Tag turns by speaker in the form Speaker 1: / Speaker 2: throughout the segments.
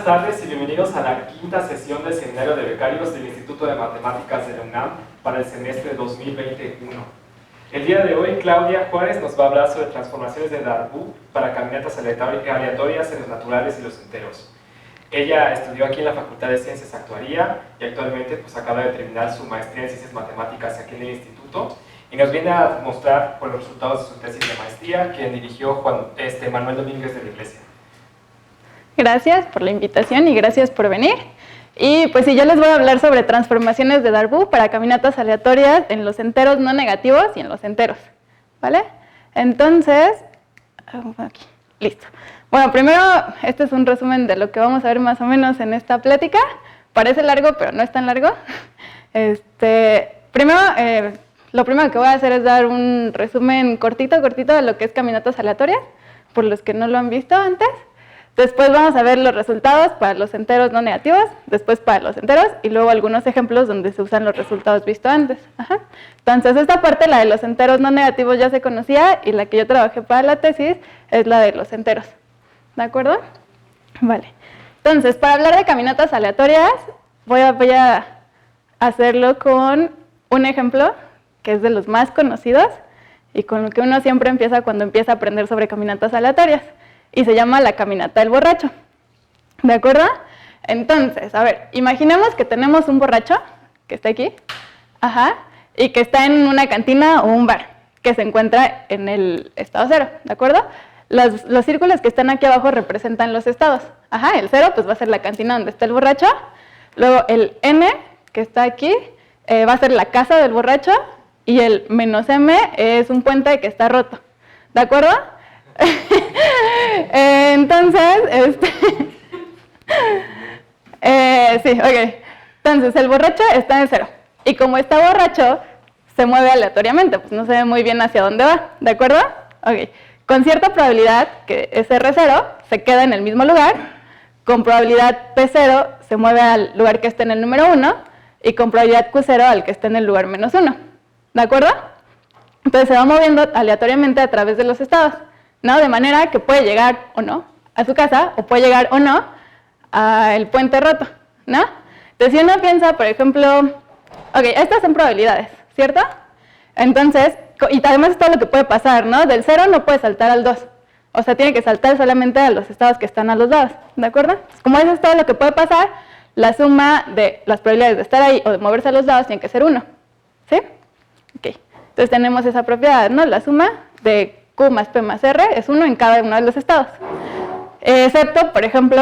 Speaker 1: Buenas tardes y bienvenidos a la quinta sesión del Seminario de Becarios del Instituto de Matemáticas de la UNAM para el semestre 2021. El día de hoy, Claudia Juárez nos va a hablar sobre transformaciones de Darboux para caminatas aleatorias en los naturales y los enteros. Ella estudió aquí en la Facultad de Ciencias Actuaría y actualmente acaba de terminar su maestría en Ciencias Matemáticas aquí en el Instituto y nos viene a mostrar los resultados de su tesis de maestría que dirigió Manuel Domínguez de la Iglesia.
Speaker 2: Gracias por la invitación y gracias por venir. Y pues sí, yo les voy a hablar sobre transformaciones de Darboux para caminatas aleatorias en los enteros no negativos y en los enteros, ¿vale? Entonces, aquí, listo. Bueno, primero, este es un resumen de lo que vamos a ver más o menos en esta plática. Parece largo, pero no es tan largo. Primero, lo primero que voy a hacer es dar un resumen cortito de lo que es caminatas aleatorias, por los que no lo han visto antes. Después vamos a ver los resultados para los enteros no negativos, después para los enteros y luego algunos ejemplos donde se usan los resultados vistos antes. Entonces esta parte, la de los enteros no negativos, ya se conocía y la que yo trabajé para la tesis es la de los enteros. ¿De acuerdo? Vale. Entonces, para hablar de caminatas aleatorias, voy a hacerlo con un ejemplo que es de los más conocidos y con lo que uno siempre empieza cuando empieza a aprender sobre caminatas aleatorias. Y se llama la caminata del borracho, ¿de acuerdo? Entonces, a ver, imaginemos que tenemos un borracho que está aquí, y que está en una cantina o un bar, que se encuentra en el estado cero, ¿de acuerdo? Los círculos que están aquí abajo representan los estados, el cero pues va a ser la cantina donde está el borracho, luego el N, que está aquí, va a ser la casa del borracho, y el -M es un puente que está roto, ¿de acuerdo? Entonces, sí, ok. Entonces, el borracho está en el cero. Y como está borracho, se mueve aleatoriamente, pues no se ve muy bien hacia dónde va, ¿de acuerdo? Ok. Con cierta probabilidad que ese R0 se queda en el mismo lugar, con probabilidad P0 se mueve al lugar que esté en el número 1, y con probabilidad Q0 al que esté en el lugar -1, ¿de acuerdo? Entonces se va moviendo aleatoriamente a través de los estados, ¿no? De manera que puede llegar o no a su casa, o puede llegar o no al puente roto, ¿no? Entonces, si uno piensa, por ejemplo, ok, estas son probabilidades, ¿cierto? Entonces, y además es todo lo que puede pasar, ¿no? Del 0 no puede saltar al 2, o sea, tiene que saltar solamente a los estados que están a los lados, ¿de acuerdo? Como eso es todo lo que puede pasar, la suma de las probabilidades de estar ahí o de moverse a los lados tiene que ser 1, ¿sí? Ok, entonces tenemos esa propiedad, ¿no? La suma de Q más P más R es 1 en cada uno de los estados. Excepto, por ejemplo,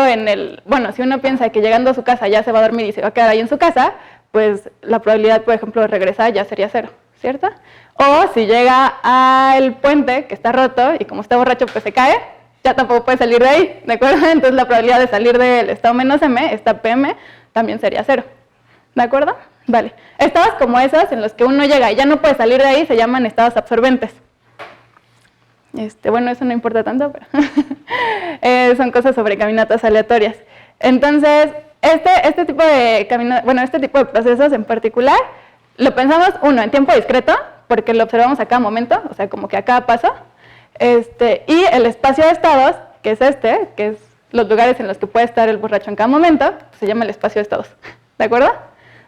Speaker 2: si uno piensa que llegando a su casa ya se va a dormir y se va a quedar ahí en su casa, pues la probabilidad, por ejemplo, de regresar ya sería 0, ¿cierto? O si llega al puente que está roto y como está borracho pues se cae, ya tampoco puede salir de ahí, ¿de acuerdo? Entonces la probabilidad de salir del estado -M, esta PM, también sería 0, ¿de acuerdo? Vale. Estados como esos en los que uno llega y ya no puede salir de ahí se llaman estados absorbentes. Bueno, eso no importa tanto, pero son cosas sobre caminatas aleatorias. Entonces, este tipo de procesos en particular, lo pensamos, en tiempo discreto, porque lo observamos a cada momento, o sea, como que a cada paso, y el espacio de estados, que es los lugares en los que puede estar el borracho en cada momento, se llama el espacio de estados, ¿de acuerdo?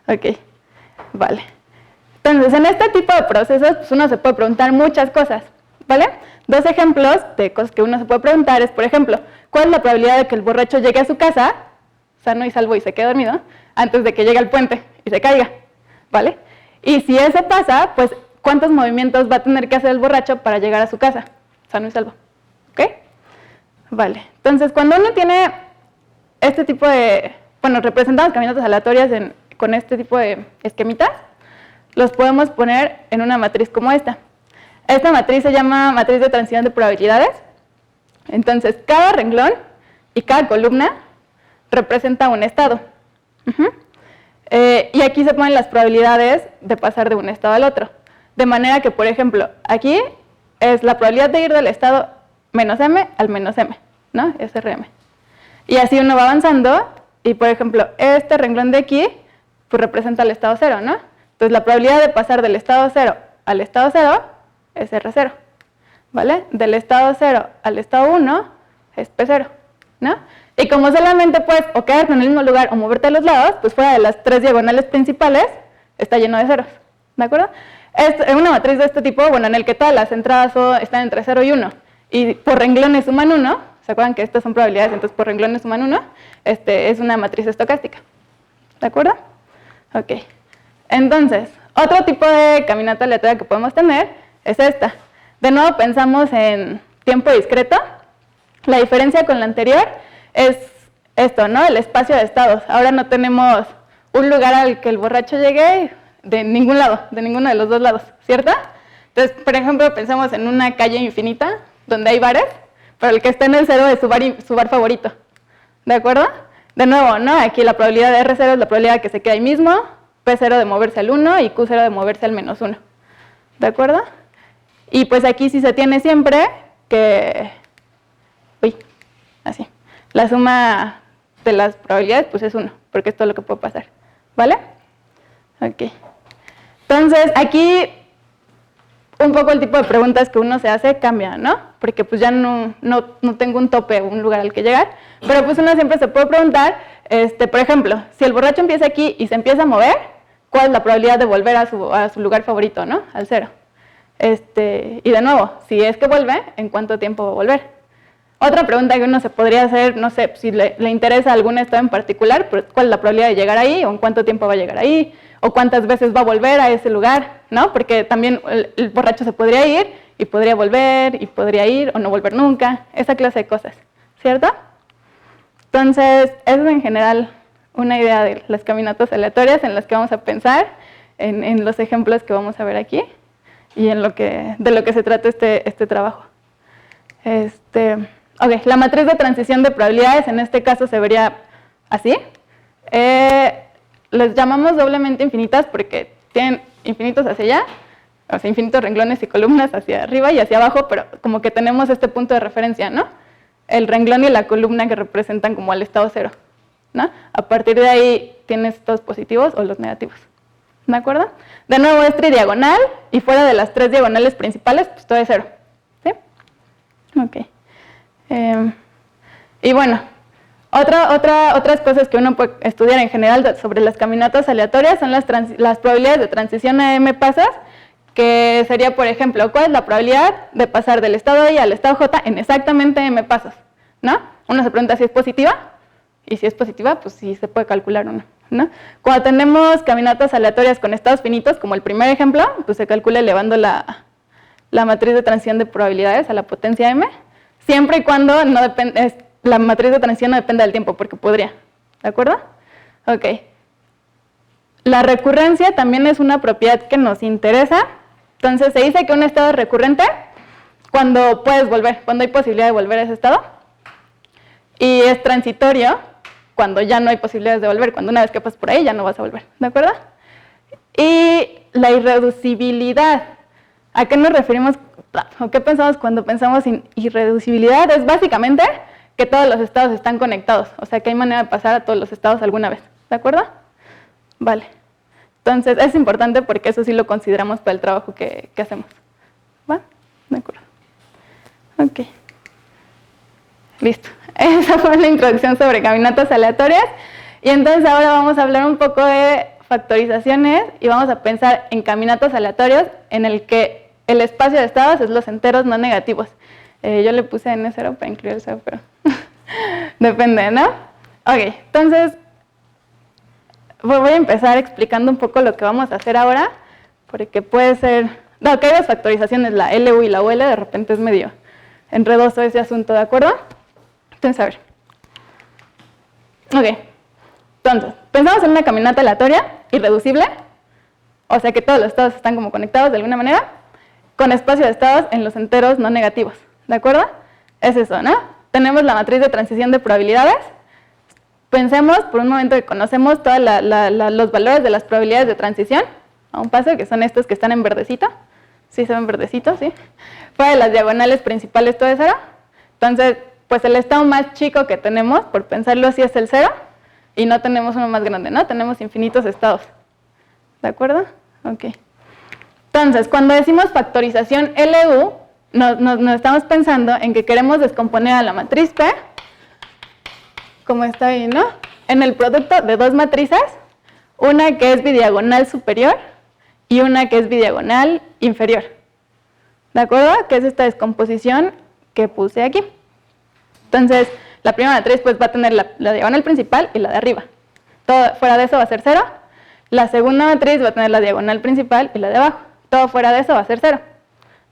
Speaker 2: Ok, vale. Entonces, en este tipo de procesos, pues uno se puede preguntar muchas cosas, ¿vale? Dos ejemplos de cosas que uno se puede preguntar es, por ejemplo, ¿cuál es la probabilidad de que el borracho llegue a su casa, sano y salvo y se quede dormido, antes de que llegue al puente y se caiga? ¿Vale? Y si eso pasa, pues, ¿cuántos movimientos va a tener que hacer el borracho para llegar a su casa, sano y salvo? ¿Ok? Vale. Entonces, cuando uno tiene este tipo de, representamos caminatas aleatorias con este tipo de esquemitas, los podemos poner en una matriz como esta. Esta matriz se llama matriz de transición de probabilidades. Entonces, cada renglón y cada columna representa un estado. Y aquí se ponen las probabilidades de pasar de un estado al otro. De manera que, por ejemplo, aquí es la probabilidad de ir del estado -M al -M, ¿no? SRM. Y así uno va avanzando y, por ejemplo, este renglón de aquí pues representa el estado 0, ¿no? Entonces, la probabilidad de pasar del estado 0 al estado 0 es R0, ¿vale? Del estado 0 al estado 1 es P0, ¿no? Y como solamente puedes o quedarte en el mismo lugar o moverte a los lados, pues fuera de las 3 diagonales principales está lleno de ceros, ¿de acuerdo? Es una matriz de este tipo, bueno, en el que todas las entradas están entre 0 y 1, y por renglones suman 1, ¿se acuerdan que estas son probabilidades, entonces por renglones suman 1? Es una matriz estocástica, ¿de acuerdo? Ok, entonces, otro tipo de caminata aleatoria que podemos tener es esta. De nuevo pensamos en tiempo discreto. La diferencia con la anterior es esto, ¿no? El espacio de estados. Ahora no tenemos un lugar al que el borracho llegue de ningún lado, de ninguno de los dos lados, ¿cierto? Entonces, por ejemplo, pensamos en una calle infinita donde hay bares, pero el que está en el 0 es su bar favorito, ¿de acuerdo? De nuevo, ¿no? Aquí la probabilidad de R0 es la probabilidad de que se quede ahí mismo, P0 de moverse al 1 y Q0 de moverse al menos 1, ¿de acuerdo? Y pues aquí sí se tiene siempre que, así, la suma de las probabilidades pues es 1, porque es todo lo que puede pasar, ¿vale? Ok. Entonces, aquí un poco el tipo de preguntas que uno se hace cambia, ¿no? Porque pues ya no tengo un tope o un lugar al que llegar, pero pues uno siempre se puede preguntar, por ejemplo, si el borracho empieza aquí y se empieza a mover, ¿cuál es la probabilidad de volver a su lugar favorito, ¿no? Al 0. Y de nuevo, si es que vuelve, ¿en cuánto tiempo va a volver? Otra pregunta que uno se podría hacer, no sé, si le interesa algún estado en particular, pues, ¿cuál es la probabilidad de llegar ahí? ¿O en cuánto tiempo va a llegar ahí? ¿O cuántas veces va a volver a ese lugar? ¿No? Porque también el borracho se podría ir, y podría volver, y podría ir, o no volver nunca, esa clase de cosas, ¿cierto? Entonces, eso es en general una idea de las caminatas aleatorias en las que vamos a pensar, en los ejemplos que vamos a ver aquí, y de lo que se trata este trabajo. Ok, la matriz de transición de probabilidades en este caso se vería así. Les llamamos doblemente infinitas porque tienen infinitos hacia allá, o sea, infinitos renglones y columnas hacia arriba y hacia abajo, pero como que tenemos este punto de referencia, ¿no? El renglón y la columna que representan como al estado 0, ¿no? A partir de ahí tienes los positivos o los negativos, ¿de acuerdo? De nuevo es tridiagonal y fuera de las 3 diagonales principales, pues todo es 0, ¿sí? Ok. Y bueno, otras cosas que uno puede estudiar en general sobre las caminatas aleatorias son las probabilidades de transición a m pasos, que sería, por ejemplo, ¿cuál es la probabilidad de pasar del estado I al estado J en exactamente m pasos? ¿No? Uno se pregunta si es positiva, y si es positiva, pues sí se puede calcular uno, ¿no? Cuando tenemos caminatas aleatorias con estados finitos, como el primer ejemplo, pues se calcula elevando la matriz de transición de probabilidades a la potencia m, siempre y cuando la matriz de transición no dependa del tiempo, porque podría, ¿de acuerdo? Ok. La recurrencia también es una propiedad que nos interesa. Entonces, se dice que un estado es recurrente cuando puedes volver, cuando hay posibilidad de volver a ese estado. Y es transitorio cuando ya no hay posibilidades de volver, cuando una vez que pasas por ahí ya no vas a volver, ¿de acuerdo? Y la irreducibilidad. ¿A qué nos referimos o qué pensamos cuando pensamos en irreducibilidad? Es básicamente que todos los estados están conectados, o sea que hay manera de pasar a todos los estados alguna vez, ¿de acuerdo? Vale. Entonces es importante porque eso sí lo consideramos para el trabajo que hacemos. ¿Va? De acuerdo. Ok. Listo. Esa fue la introducción sobre caminatas aleatorias. Y entonces ahora vamos a hablar un poco de factorizaciones y vamos a pensar en caminatas aleatorios en el que el espacio de estados es los enteros no negativos. Yo le puse N0 para incluir el 0, pero depende, ¿no? Ok, entonces voy a empezar explicando un poco lo que vamos a hacer ahora, porque puede ser... No, que hay dos factorizaciones, la LU y la UL, de repente es medio enredoso ese asunto, ¿de acuerdo? Entonces, a ver. Ok, entonces, pensamos en una caminata aleatoria, irreducible, o sea que todos los estados están como conectados de alguna manera, con espacio de estados en los enteros no negativos, ¿de acuerdo? Es eso, ¿no? Tenemos la matriz de transición de probabilidades. Pensemos por un momento que conocemos todos los valores de las probabilidades de transición a un paso, que son estos que están en verdecito. ¿Sí se ven verdecitos? ¿Sí? Fuera de las diagonales principales todo es 0. Entonces, pues el estado más chico que tenemos, por pensarlo así, es el 0, y no tenemos uno más grande, ¿no? Tenemos infinitos estados. ¿De acuerdo? Ok. Entonces, cuando decimos factorización LU, nos estamos pensando en que queremos descomponer a la matriz P como está ahí, ¿no? En el producto de dos matrices, una que es bidiagonal superior y una que es bidiagonal inferior. ¿De acuerdo? Que es esta descomposición que puse aquí. Entonces, la primera matriz pues va a tener la diagonal principal y la de arriba. Todo fuera de eso va a ser 0. La segunda matriz va a tener la diagonal principal y la de abajo. Todo fuera de eso va a ser 0.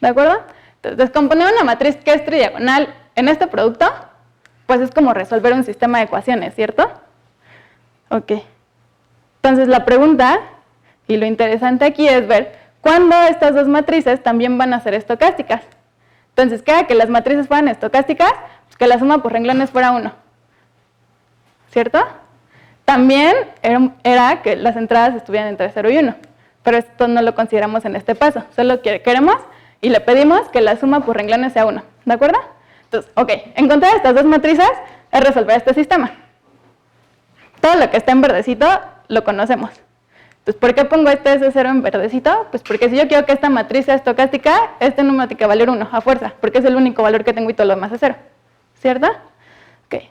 Speaker 2: ¿De acuerdo? Entonces, descomponer una matriz que es tridiagonal en este producto, pues es como resolver un sistema de ecuaciones, ¿cierto? Ok. Entonces, la pregunta, y lo interesante aquí es ver cuándo estas dos matrices también van a ser estocásticas. Entonces, ¿qué era que las matrices fueran estocásticas? Pues que la suma por renglones fuera 1. ¿Cierto? También era que las entradas estuvieran entre 0 y 1, pero esto no lo consideramos en este paso. Solo queremos y le pedimos que la suma por renglones sea 1. ¿De acuerdo? Entonces, ok, encontrar estas dos matrices es resolver este sistema. Todo lo que está en verdecito lo conocemos. Entonces, ¿por qué pongo este S0 en verdecito? Pues porque si yo quiero que esta matriz sea estocástica, este número tiene que valer 1 a fuerza, porque es el único valor que tengo y todo lo demás es 0. ¿Cierto? Ok.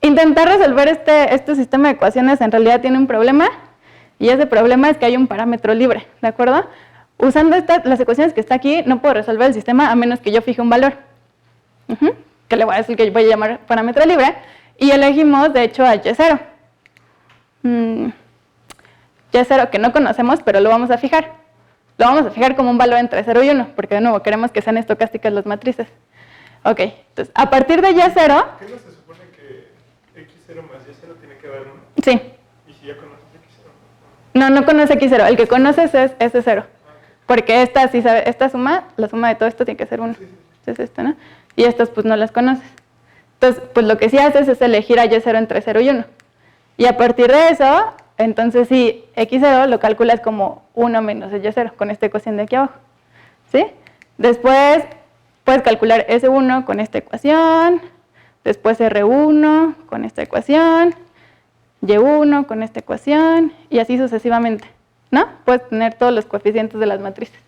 Speaker 2: Intentar resolver este sistema de ecuaciones en realidad tiene un problema, y ese problema es que hay un parámetro libre, ¿de acuerdo? Usando las ecuaciones que está aquí, no puedo resolver el sistema a menos que yo fije un valor, que le voy a decir que voy a llamar parámetro libre, y elegimos, de hecho, a Y0. Y0 que no conocemos, pero lo vamos a fijar. Lo vamos a fijar como un valor entre 0 y 1, porque de nuevo queremos que sean estocásticas las matrices. Ok, entonces, a partir de Y0...
Speaker 3: ¿Qué no se supone que X0 más Y0 tiene que valer 1?
Speaker 2: Sí.
Speaker 3: ¿Y si ya conoces X0?
Speaker 2: No conoce X0, el que conoces es S0. Porque esta, sí sabe, esta suma, la suma de todo esto tiene que ser 1. Es esto, ¿no? Y estas pues no las conoces. Entonces, pues lo que sí haces es elegir a Y0 entre 0 y 1. Y a partir de eso, entonces sí, X0 lo calculas como 1 menos Y0, con esta ecuación de aquí abajo. ¿Sí? Después puedes calcular S1 con esta ecuación, después R1 con esta ecuación, Y1 con esta ecuación, y así sucesivamente, ¿no? Puedes tener todos los coeficientes de las matrices.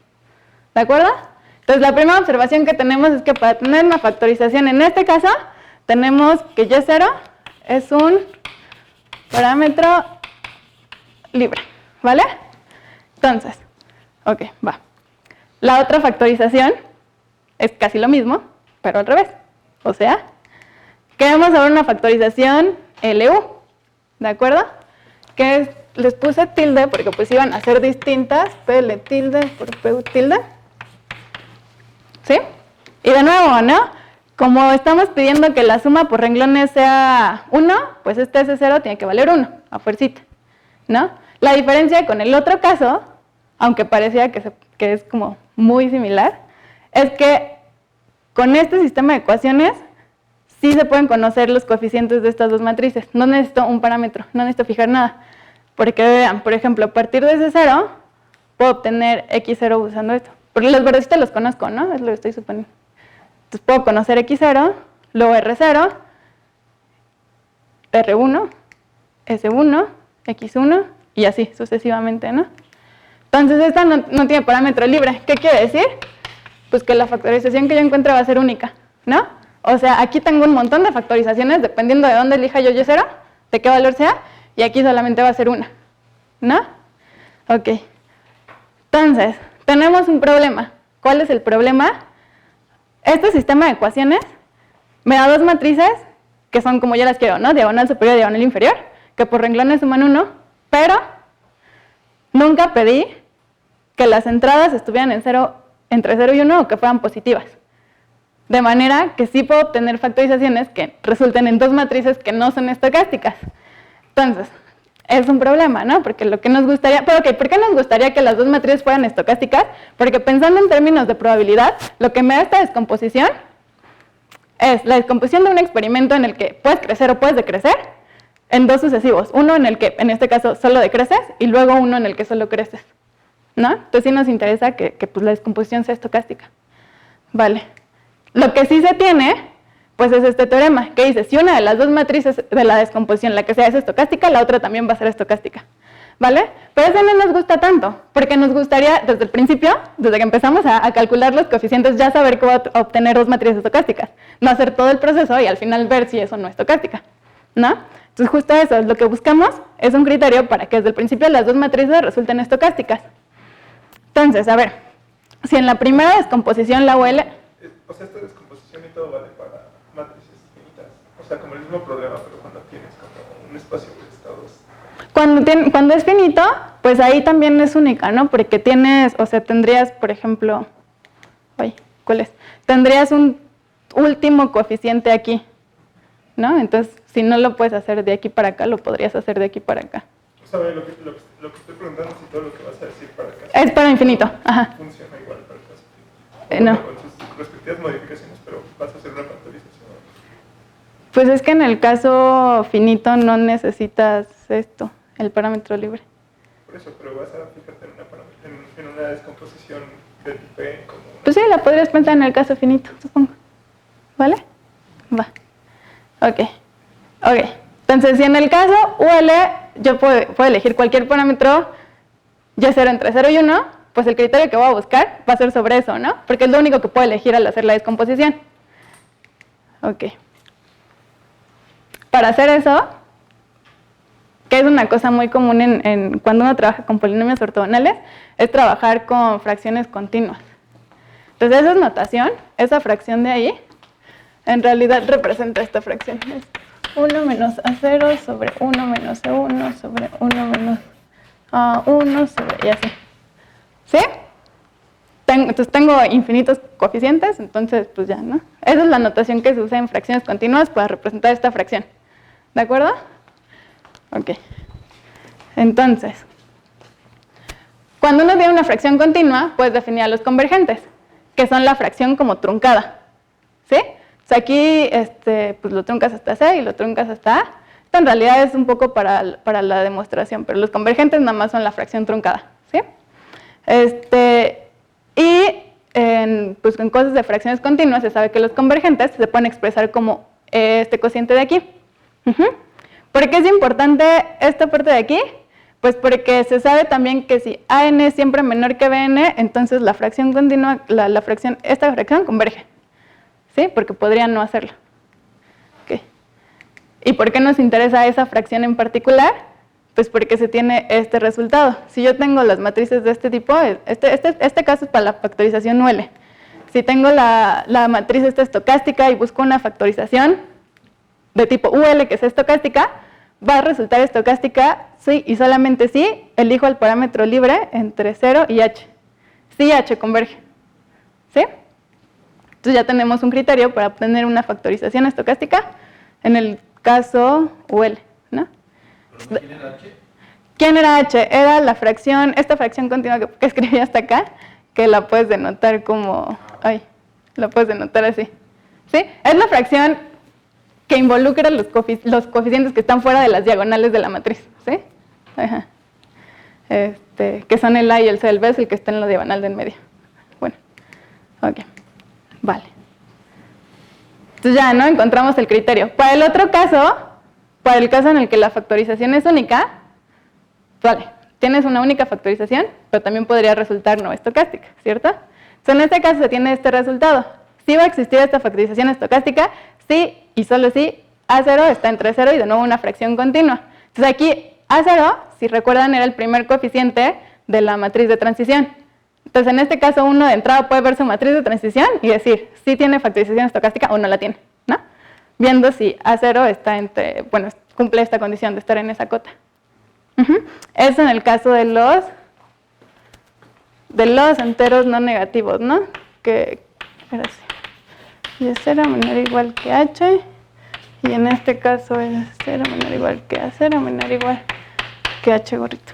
Speaker 2: ¿De acuerdo? Entonces, la primera observación que tenemos es que para tener una factorización en este caso, tenemos que Y0 es un parámetro libre, ¿vale? Entonces, ok, va. La otra factorización es casi lo mismo, pero al revés. O sea, queremos saber una factorización LU, ¿de acuerdo? Que les puse tilde porque pues iban a ser distintas, PL tilde por PU tilde. ¿Sí? Y de nuevo, ¿no? Como estamos pidiendo que la suma por renglones sea 1, pues este S0 tiene que valer 1, a fuercita, ¿no? La diferencia con el otro caso, aunque parecía que es como muy similar, es que con este sistema de ecuaciones sí se pueden conocer los coeficientes de estas dos matrices. No necesito un parámetro, no necesito fijar nada. Porque vean, por ejemplo, a partir de ese 0, puedo obtener X0 usando esto. Porque los verdecitos los conozco, ¿no? Es lo que estoy suponiendo. Entonces puedo conocer X0, luego R0, R1, S1, X1 y así sucesivamente, ¿no? Entonces esta no tiene parámetro libre. ¿Qué quiere decir? Pues que la factorización que yo encuentre va a ser única, ¿no? O sea, aquí tengo un montón de factorizaciones dependiendo de dónde elija yo Y0, de qué valor sea, y aquí solamente va a ser una, ¿no? Ok. Entonces, tenemos un problema. ¿Cuál es el problema? Este sistema de ecuaciones me da dos matrices que son como yo las quiero, ¿no? Diagonal superior y diagonal inferior, que por renglones suman 1, pero nunca pedí que las entradas estuvieran entre 0 y 1 o que fueran positivas. De manera que sí puedo obtener factorizaciones que resulten en dos matrices que no son estocásticas. Entonces, es un problema, ¿no? Porque lo que nos gustaría... Pero ok, ¿por qué nos gustaría que las dos matrices fueran estocásticas? Porque pensando en términos de probabilidad, lo que me da esta descomposición es la descomposición de un experimento en el que puedes crecer o puedes decrecer en dos sucesivos. Uno en el que, en este caso, solo decreces y luego uno en el que solo creces, ¿no? Entonces sí nos interesa que pues, la descomposición sea estocástica. Vale. Lo que sí se tiene, pues es este teorema, que dice, si una de las dos matrices de la descomposición, la que sea es estocástica, la otra también va a ser estocástica, ¿vale? Pero eso no nos gusta tanto, porque nos gustaría, desde el principio, desde que empezamos a calcular los coeficientes, ya saber cómo obtener dos matrices estocásticas, no hacer todo el proceso y al final ver si eso no es estocástica, ¿no? Entonces justo eso, es lo que buscamos, es un criterio para que desde el principio las dos matrices resulten estocásticas. Entonces, a ver, si en la primera descomposición la UL...
Speaker 3: O sea, esta descomposición y todo vale para matrices finitas. O sea, como el mismo problema, pero cuando tienes como un espacio de estados.
Speaker 2: Cuando es finito, pues ahí también es única, ¿no? Porque tienes, o sea, tendrías, por ejemplo... Ay, ¿cuál es? Tendrías un último coeficiente aquí, ¿no? Entonces, si no lo puedes hacer de aquí para acá, lo podrías hacer de aquí para acá.
Speaker 3: O sea, lo que estoy preguntando es si todo lo que vas a decir para acá
Speaker 2: es para infinito, ajá.
Speaker 3: funciona igual para el caso finito.
Speaker 2: No.
Speaker 3: Con sus respectivas modificaciones, pero vas a hacer una factorización.
Speaker 2: Pues es que en el caso finito no necesitas esto, el parámetro libre.
Speaker 3: Por eso, pero vas a fijarte en una descomposición de tipo E como una...
Speaker 2: Pues sí, la podrías pensar en el caso finito, supongo. ¿Vale? Va. Ok. Entonces, si en el caso UL yo puedo elegir cualquier parámetro, ya 0 entre 0 y 1, pues el criterio que voy a buscar va a ser sobre eso, ¿no? Porque es lo único que puedo elegir al hacer la descomposición. Ok. Para hacer eso, que es una cosa muy común cuando uno trabaja con polinomios ortogonales, es trabajar con fracciones continuas. Entonces, esa es notación, esa fracción de ahí, en realidad representa esta fracción. Es 1 menos A0 sobre 1 menos E1 sobre 1 menos A1 sobre... y así. ¿Sí? Entonces tengo infinitos coeficientes, entonces pues ya, ¿no? Esa es la notación que se usa en fracciones continuas para representar esta fracción. ¿De acuerdo? Ok. Entonces, cuando uno tiene una fracción continua, puedes definir a los convergentes, que son la fracción como truncada. ¿Sí? O sea, aquí pues lo truncas hasta C y lo truncas hasta A. Esto en realidad es un poco para la demostración, pero los convergentes nada más son la fracción truncada. ¿Sí? Pues en cosas de fracciones continuas se sabe que los convergentes se pueden expresar como este cociente de aquí. ¿Por qué es importante esta parte de aquí? Pues porque se sabe también que si AN es siempre menor que BN, entonces la fracción continua, esta fracción converge. ¿Sí? Porque podría no hacerlo. Okay. ¿Y por qué nos interesa esa fracción en particular? Pues porque se tiene este resultado. Si yo tengo las matrices de este tipo, este caso es para la factorización UL. Si tengo la matriz esta estocástica y busco una factorización de tipo UL que es estocástica, va a resultar estocástica si y solamente si elijo el parámetro libre entre 0 y h. Si h converge. ¿Sí? Entonces ya tenemos un criterio para obtener una factorización estocástica en el caso UL, ¿no?
Speaker 4: ¿Quién era h?
Speaker 2: ¿Quién era h? Era la fracción, esta fracción continua que escribí hasta acá, que la puedes denotar como... Ay, la puedes denotar así. ¿Sí? Es la fracción que involucra los coeficientes que están fuera de las diagonales de la matriz. ¿Sí? Ajá. Que son el A y el C del B, es el que está en la diagonal de en medio. Bueno, ok. Vale. Entonces ya, ¿no? Encontramos el criterio. Para el otro caso, para el caso en el que la factorización es única, vale, tienes una única factorización, pero también podría resultar no estocástica, ¿cierto? Entonces, en este caso se tiene este resultado. Si va a existir esta factorización estocástica, sí y solo si A0 está entre 0 y de nuevo una fracción continua. Entonces aquí A0, si recuerdan, era el primer coeficiente de la matriz de transición. Entonces en este caso uno de entrada puede ver su matriz de transición y decir si tiene factorización estocástica o no la tiene, ¿no? Viendo si A0 está cumple esta condición de estar en esa cota. Eso en el caso de los enteros no negativos, ¿no? Que era así. Y es 0 menor o igual que h, y en este caso es 0 menor o igual que a 0 menor o igual que h gorrito.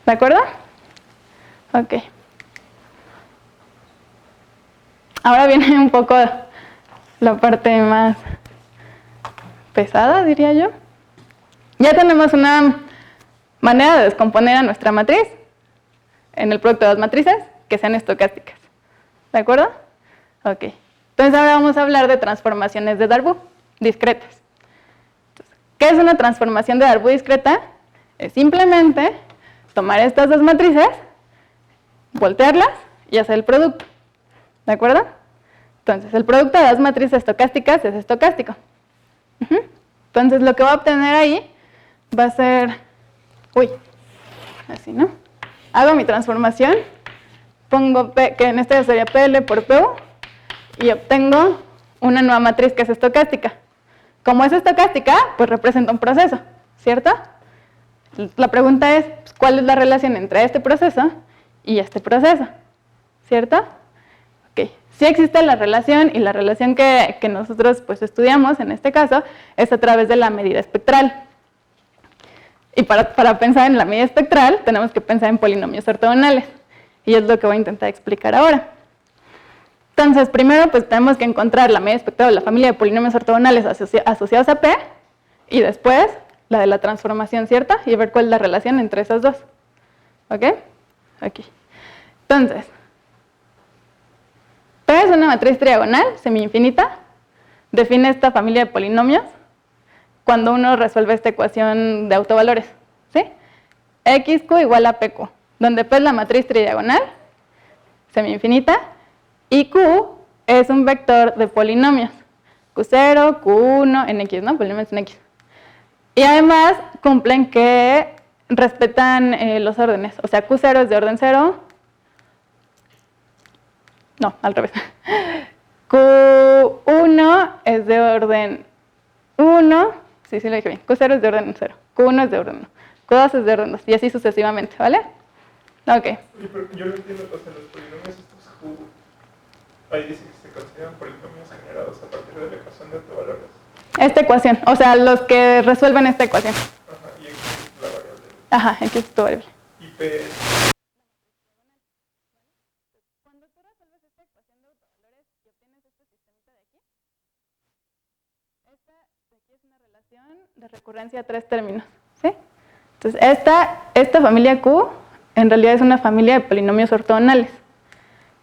Speaker 2: ¿De acuerdo? Ok. Ahora viene un poco la parte más pesada, diría yo. Ya tenemos una manera de descomponer a nuestra matriz en el producto de dos matrices que sean estocásticas. ¿De acuerdo? Ok. Entonces ahora vamos a hablar de transformaciones de Darboux discretas. Entonces, ¿qué es una transformación de Darboux discreta? Es simplemente tomar estas dos matrices, voltearlas y hacer el producto. ¿De acuerdo? Entonces, el producto de dos matrices estocásticas es estocástico. Entonces, lo que voy a obtener ahí va a ser, así, ¿no? Hago mi transformación, pongo P, que en este caso sería PL por PU, y obtengo una nueva matriz que es estocástica. Como es estocástica, pues representa un proceso, ¿cierto? La pregunta es, ¿cuál es la relación entre este proceso y este proceso? ¿Cierto? Ok, sí existe la relación, y la relación que nosotros pues estudiamos en este caso es a través de la medida espectral. Y para pensar en la medida espectral tenemos que pensar en polinomios ortogonales, y es lo que voy a intentar explicar ahora. Entonces, primero pues tenemos que encontrar la medida espectral de la familia de polinomios ortogonales asociados a P, y después la de la transformación, ¿cierto? Y ver cuál es la relación entre esos dos. ¿Ok? Aquí. Entonces, P es una matriz triagonal semi-infinita. Define esta familia de polinomios cuando uno resuelve esta ecuación de autovalores, ¿sí? XQ igual a PQ, donde P es la matriz tridiagonal semi-infinita y Q es un vector de polinomios, Q0, Q1, en X, ¿no? Polinomios en X. Y además cumplen que respetan los órdenes, o sea, Q0 es de orden 0, no, al revés, Q1 es de orden 1, sí, lo dije bien, Q0 es de orden 0, Q1 es de orden 1, Q2 es de orden 2, y así sucesivamente, ¿vale? Ok.
Speaker 3: Oye, pero yo lo entiendo, o sea, los polinomios estos Q, ahí dice que se consideran polinomios generados a partir de la ecuación de autovalores.
Speaker 2: Esta ecuación, o sea, los que resuelven esta ecuación.
Speaker 3: Ajá, y X es la variable.
Speaker 2: Ajá, X es tu variable.
Speaker 3: Y P es...
Speaker 2: Cuando tú resuelves esta ecuación de autovalores y obtienes este sistemita de aquí, esta de aquí es una relación de recurrencia a tres términos, ¿sí? Entonces, esta familia Q en realidad es una familia de polinomios ortogonales.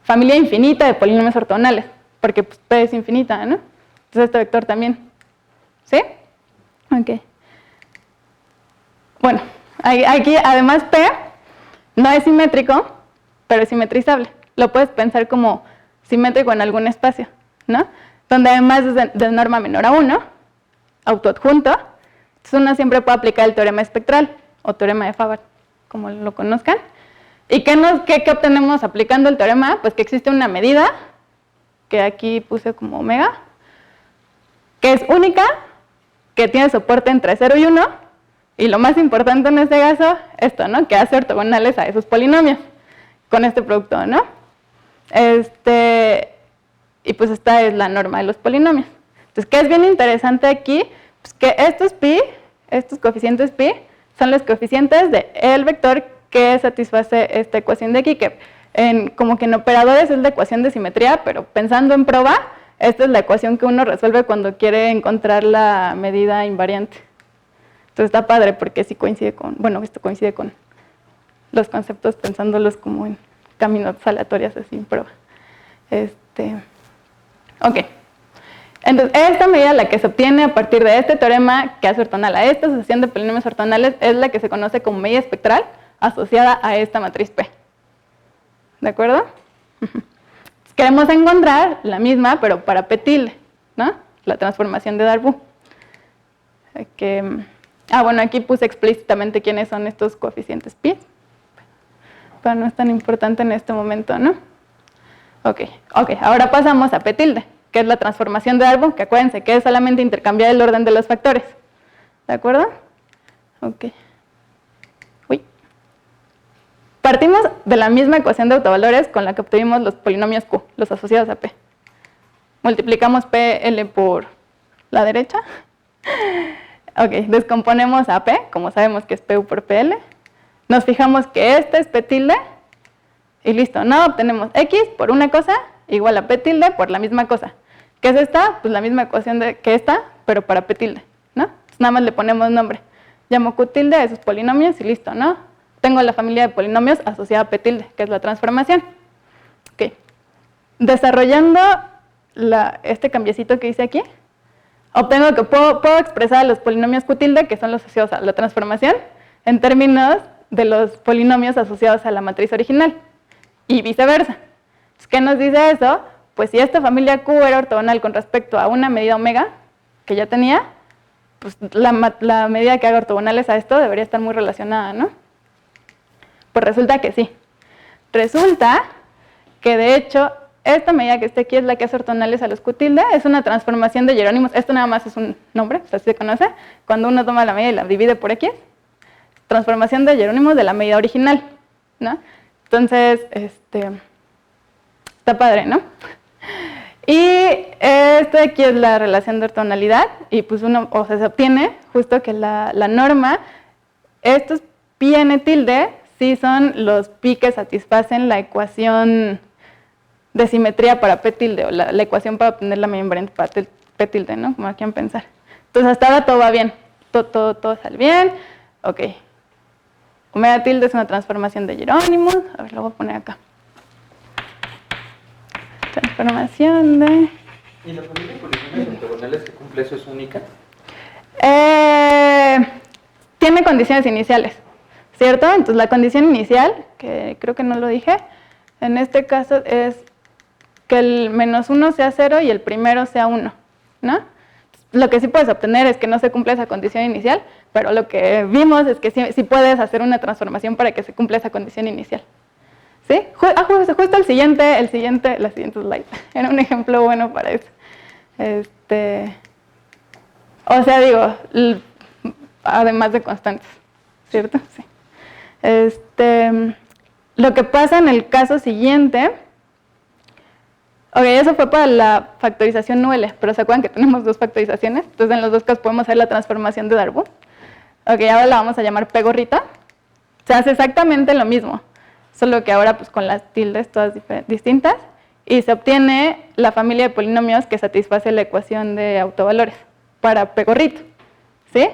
Speaker 2: Familia infinita de polinomios ortogonales, porque pues, P es infinita, ¿no? Entonces este vector también. ¿Sí? Ok. Bueno, aquí además P no es simétrico, pero es simetrizable. Lo puedes pensar como simétrico en algún espacio, ¿no? Donde además es de norma menor a 1, autoadjunto, entonces uno siempre puede aplicar el teorema espectral o teorema de Favart, como lo conozcan. ¿Y qué obtenemos aplicando el teorema? Pues que existe una medida, que aquí puse como omega, que es única, que tiene soporte entre 0 y 1, y lo más importante en este caso, esto, ¿no? Que hace ortogonales a esos polinomios, con este producto, ¿no? Y pues esta es la norma de los polinomios. Entonces, ¿qué es bien interesante aquí? Pues que estos coeficientes pi, son los coeficientes del vector que satisface esta ecuación de aquí, que como que en operadores es la ecuación de simetría, pero pensando en proba, esta es la ecuación que uno resuelve cuando quiere encontrar la medida invariante. Entonces está padre porque sí coincide esto coincide con los conceptos pensándolos como en caminos aleatorios así en prueba. Ok. Entonces, esta medida, la que se obtiene a partir de este teorema que hace ortogonal a esta asociación de polinomios ortogonales, es la que se conoce como medida espectral asociada a esta matriz P. ¿De acuerdo? Queremos encontrar la misma, pero para P tilde, ¿no? La transformación de Darboux. Bueno, aquí puse explícitamente quiénes son estos coeficientes pi, pero no es tan importante en este momento, ¿no? Ok, ahora pasamos a P tilde, que es la transformación de Darboux, que acuérdense que es solamente intercambiar el orden de los factores. ¿De acuerdo? Ok. Partimos de la misma ecuación de autovalores con la que obtuvimos los polinomios Q, los asociados a P. Multiplicamos PL por la derecha. Ok, descomponemos a P, como sabemos que es PU por PL. Nos fijamos que este es P tilde y listo, ¿no? Obtenemos X por una cosa igual a P tilde por la misma cosa. ¿Qué es esta? Pues la misma ecuación que esta, pero para P tilde, ¿no? Pues nada más le ponemos nombre. Llamo Q tilde a esos polinomios y listo, ¿no? Tengo la familia de polinomios asociada a P tilde, que es la transformación. Ok. Desarrollando este cambiecito que hice aquí, obtengo que puedo expresar los polinomios Q tilde, que son los asociados a la transformación, en términos de los polinomios asociados a la matriz original, y viceversa. ¿Qué nos dice eso? Pues si esta familia Q era ortogonal con respecto a una medida omega, que ya tenía, pues la medida que haga ortogonales a esto debería estar muy relacionada, ¿no? Pues resulta que sí. Resulta que de hecho esta medida que está aquí es la que hace ortogonales a los Q tilde, es una transformación de Jerónimos, esto nada más es un nombre, así se conoce, cuando uno toma la medida y la divide por X, transformación de Jerónimos de la medida original, ¿no? Entonces, está padre, ¿no? Y esto de aquí es la relación de ortogonalidad, y pues se obtiene justo que la norma, estos pi n tilde, sí son los pi que satisfacen la ecuación de simetría para p tilde, o la ecuación para obtener la medida invariante para p tilde, ¿no? Como quieran pensar. Entonces hasta ahora todo va bien, todo sale bien, ok. Omega tilde es una transformación de Jerónimos, a ver, lo voy a poner acá. Transformación de...
Speaker 5: ¿Y la familia de polinomios ortogonales que cumple eso es única?
Speaker 2: Tiene condiciones iniciales, ¿cierto? Entonces la condición inicial, que creo que no lo dije, en este caso es que el menos 1 sea 0 y el primero sea 1, ¿no? Lo que sí puedes obtener es que no se cumpla esa condición inicial, pero lo que vimos es que sí puedes hacer una transformación para que se cumpla esa condición inicial. ¿Sí? Justo la siguiente slide. Era un ejemplo bueno para eso. O sea, digo, además de constantes, ¿cierto? Sí. Lo que pasa en el caso siguiente, ok, eso fue para la factorización UL, pero ¿se acuerdan que tenemos dos factorizaciones? Entonces en los dos casos podemos hacer la transformación de Darboux. Ok, ahora la vamos a llamar P gorrita. Se hace exactamente lo mismo, solo que ahora pues con las tildes todas distintas, y se obtiene la familia de polinomios que satisface la ecuación de autovalores para P gorrito, ¿sí?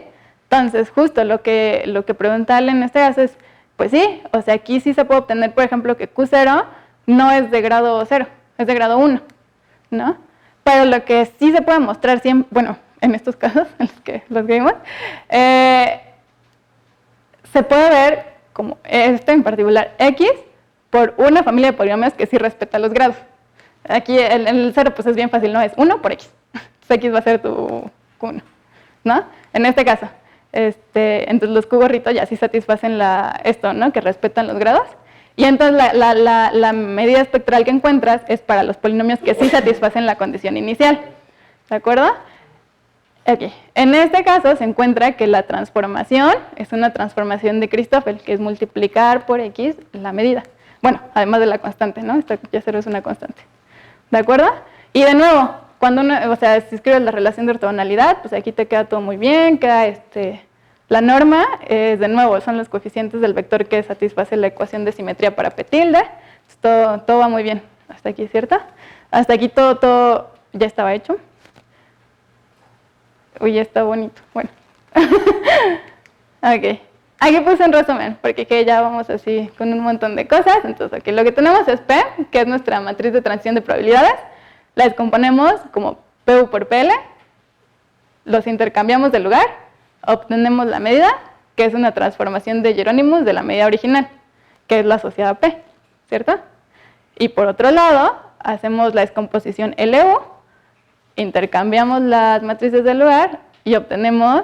Speaker 2: Entonces justo lo que pregunta Ale en este caso es, pues sí, o sea, aquí sí se puede obtener, por ejemplo, que Q0 no es de grado 0, es de grado 1, ¿no? Pero lo que sí se puede mostrar siempre, bueno, en estos casos, en los que vimos, se puede ver como esto en particular, X, por una familia de polinomios que sí respeta los grados. Aquí el 0 pues es bien fácil, ¿no? Es 1 por X. Entonces X va a ser tu Q1, ¿no? En este caso, entonces los Q gorritos ya sí satisfacen esto, ¿no? Que respetan los grados. Y entonces la medida espectral que encuentras es para los polinomios que sí satisfacen la condición inicial. ¿De acuerdo? Ok. En este caso se encuentra que la transformación es una transformación de Christoffel, que es multiplicar por X la medida. Bueno, además de la constante, ¿no? Esta ya 0 es una constante. ¿De acuerdo? Y de nuevo, cuando si escribes la relación de ortogonalidad, pues aquí te queda todo muy bien, queda la norma es, de nuevo, son los coeficientes del vector que satisface la ecuación de simetría para P tilde. Todo va muy bien hasta aquí, ¿cierto? Hasta aquí todo ya estaba hecho. Uy, ya está bonito. Bueno. Ok. Aquí puse un resumen, porque aquí ya vamos así con un montón de cosas. Entonces, aquí lo que tenemos es P, que es nuestra matriz de transición de probabilidades. La descomponemos como PU por PL. Los intercambiamos de lugar. Obtenemos la medida, que es una transformación de Jerónimos de la medida original, que es la asociada a P, ¿cierto? Y por otro lado, hacemos la descomposición LU, intercambiamos las matrices del lugar y obtenemos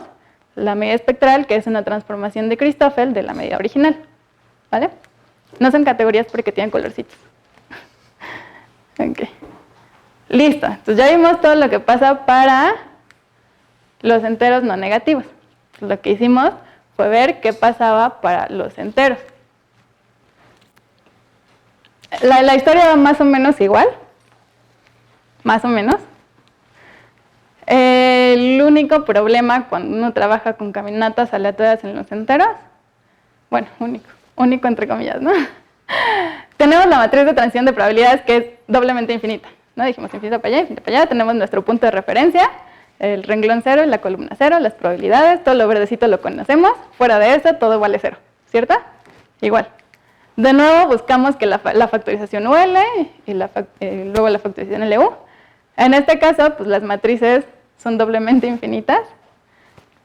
Speaker 2: la medida espectral, que es una transformación de Christoffel de la medida original, ¿vale? No son categorías porque tienen colorcitos. Ok. Listo. Entonces ya vimos todo lo que pasa para los enteros no negativos. Lo que hicimos fue ver qué pasaba para los enteros. La historia va más o menos igual, más o menos. El único problema cuando uno trabaja con caminatas aleatorias en los enteros, bueno, único entre comillas, ¿no? Tenemos la matriz de transición de probabilidades que es doblemente infinita, ¿no? Dijimos infinita para allá, tenemos nuestro punto de referencia, el renglón 0 y la columna 0, las probabilidades, todo lo verdecito lo conocemos, fuera de eso todo vale 0, ¿cierto? Igual. De nuevo buscamos que la factorización UL y luego la factorización LU. En este caso, pues las matrices son doblemente infinitas,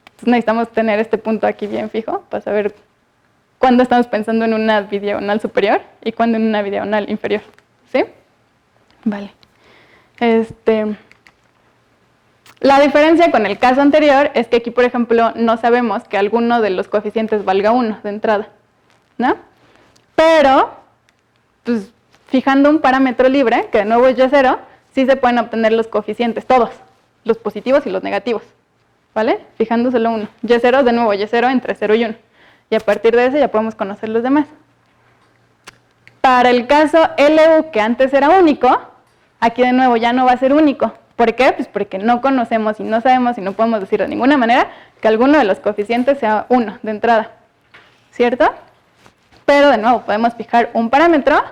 Speaker 2: entonces necesitamos tener este punto aquí bien fijo para saber cuándo estamos pensando en una bidiagonal superior y cuándo en una bidiagonal inferior, ¿sí? Vale. La diferencia con el caso anterior es que aquí, por ejemplo, no sabemos que alguno de los coeficientes valga 1 de entrada, ¿no? Pero, pues, fijando un parámetro libre, que de nuevo es Y0, sí se pueden obtener los coeficientes, todos, los positivos y los negativos, ¿vale? Fijando solo uno. Y0, de nuevo, Y0 entre 0 y 1. Y a partir de ese ya podemos conocer los demás. Para el caso LU, que antes era único, aquí de nuevo ya no va a ser único. ¿Por qué? Pues porque no conocemos y no sabemos y no podemos decir de ninguna manera que alguno de los coeficientes sea 1 de entrada, ¿cierto? Pero de nuevo podemos fijar un parámetro,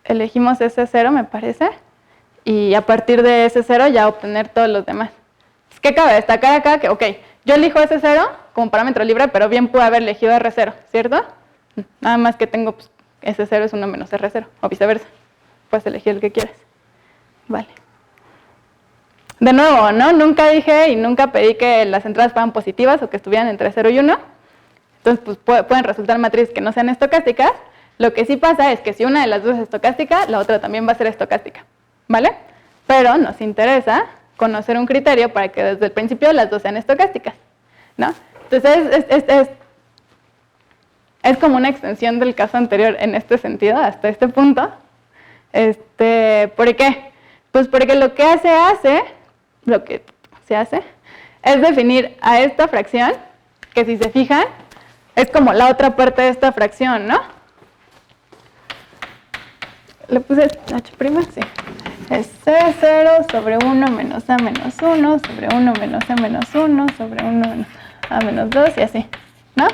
Speaker 2: elegimos ese 0 me parece, y a partir de ese 0 ya obtener todos los demás. ¿Qué cabe destacar acá? Que, ok, yo elijo ese 0 como parámetro libre, pero bien pude haber elegido R0, ¿cierto? Nada más que tengo, pues, ese 0 es 1 menos R0, o viceversa. Puedes elegir el que quieras. Vale. De nuevo, ¿no? Nunca dije y nunca pedí que las entradas fueran positivas o que estuvieran entre 0 y 1. Entonces, pues pueden resultar matrices que no sean estocásticas. Lo que sí pasa es que si una de las dos es estocástica, la otra también va a ser estocástica, ¿vale? Pero nos interesa conocer un criterio para que desde el principio las dos sean estocásticas, ¿no? Entonces, es como una extensión del caso anterior en este sentido, hasta este punto. ¿Por qué? Pues porque lo que se hace es definir a esta fracción, que si se fijan, es como la otra parte de esta fracción, ¿no? ¿Le puse H'? Sí. Es C0 sobre 1 menos A menos 1 sobre 1 menos A menos 1 sobre 1 menos A menos 2 y así, ¿no?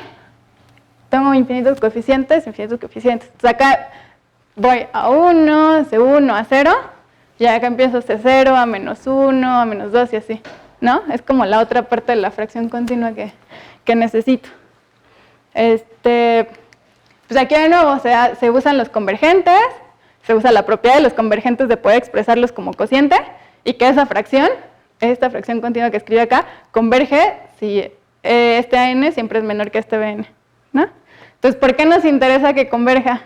Speaker 2: Tengo infinitos coeficientes. Entonces acá voy a 1, C1 a 0, y acá empiezo C0 a menos 1, a menos 2 y así, ¿no? Es como la otra parte de la fracción continua que necesito. Pues aquí de nuevo se usan los convergentes, se usa la propiedad de los convergentes de poder expresarlos como cociente, y que esta fracción continua que escribe acá, converge si este AN siempre es menor que este BN, ¿no? Entonces, ¿por qué nos interesa que converja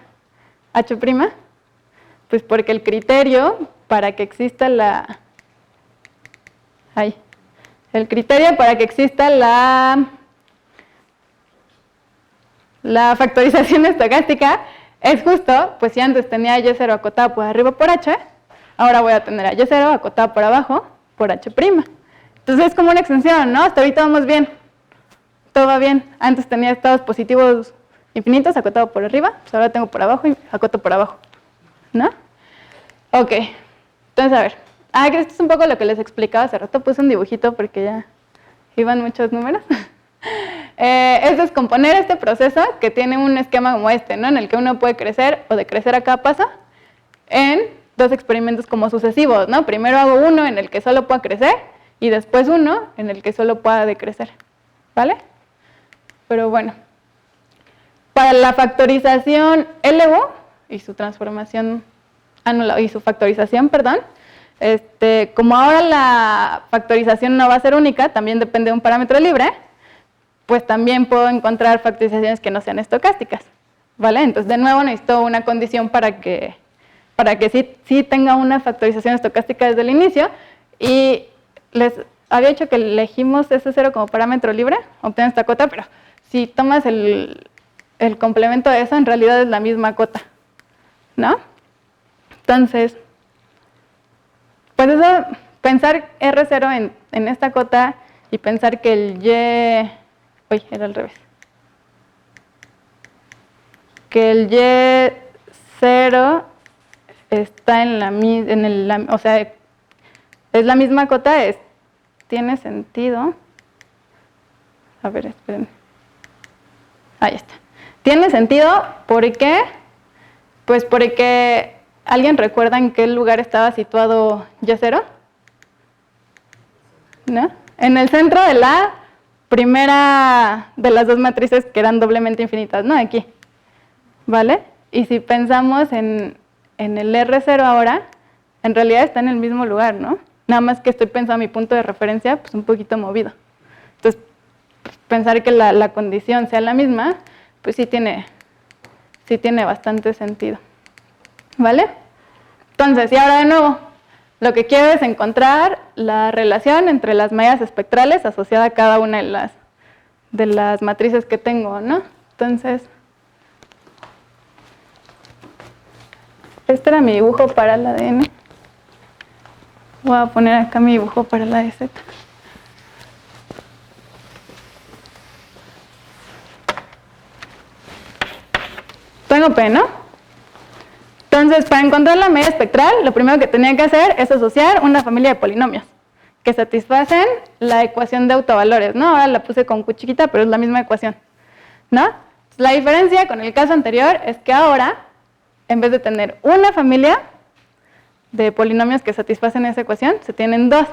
Speaker 2: H'? Pues porque el criterio para que exista la factorización estocástica es justo, pues si antes tenía Y0 acotado por arriba por H, ahora voy a tener a Y0 acotado por abajo por H'. Entonces es como una extensión, ¿no? Hasta ahorita vamos bien. Todo va bien. Antes tenía estados positivos infinitos acotado por arriba, pues ahora tengo por abajo y acoto por abajo, ¿no? Ok. Entonces, a ver. Esto es un poco lo que les explicaba hace rato. Puse un dibujito porque ya iban muchos números. Es descomponer este proceso que tiene un esquema como este, ¿no? En el que uno puede crecer o decrecer a cada paso en dos experimentos como sucesivos, ¿no? Primero hago uno en el que solo pueda crecer y después uno en el que solo pueda decrecer, ¿vale? Pero bueno, para la factorización LU y su transformación, y su factorización, perdón, como ahora la factorización no va a ser única, también depende de un parámetro libre, pues también puedo encontrar factorizaciones que no sean estocásticas, ¿vale? Entonces, de nuevo, necesito una condición para que sí tenga una factorización estocástica desde el inicio, y les había dicho que elegimos S0 como parámetro libre, obtengo esta cota, pero si tomas el complemento de eso, en realidad es la misma cota, ¿no? Entonces, pues eso, pensar R0 en esta cota y pensar que el Y... Uy, era al revés. Que el Y0 está o sea, es la misma cota, tiene sentido. A ver, esperen. Ahí está. Tiene sentido, ¿por qué? Pues porque, ¿alguien recuerda en qué lugar estaba situado Y0? ¿No? En el centro de la primera de las dos matrices que eran doblemente infinitas, ¿no? Aquí, ¿vale? Y si pensamos en el R0 ahora, en realidad está en el mismo lugar, ¿no? Nada más que estoy pensando mi punto de referencia, pues un poquito movido. Entonces, pensar que la condición sea la misma, pues sí tiene bastante sentido, ¿vale? Entonces, y ahora de nuevo, Lo que quiero es encontrar la relación entre las mallas espectrales asociada a cada una de las matrices que tengo, ¿no? Entonces, este era mi dibujo para el ADN. Voy a poner acá mi dibujo para la ADZ. Tengo P, ¿no? Entonces, para encontrar la media espectral, lo primero que tenía que hacer es asociar una familia de polinomios que satisfacen la ecuación de autovalores, ¿no? Ahora la puse con Q chiquita, pero es la misma ecuación, ¿no? La diferencia con el caso anterior es que ahora, en vez de tener una familia de polinomios que satisfacen esa ecuación, se tienen dos,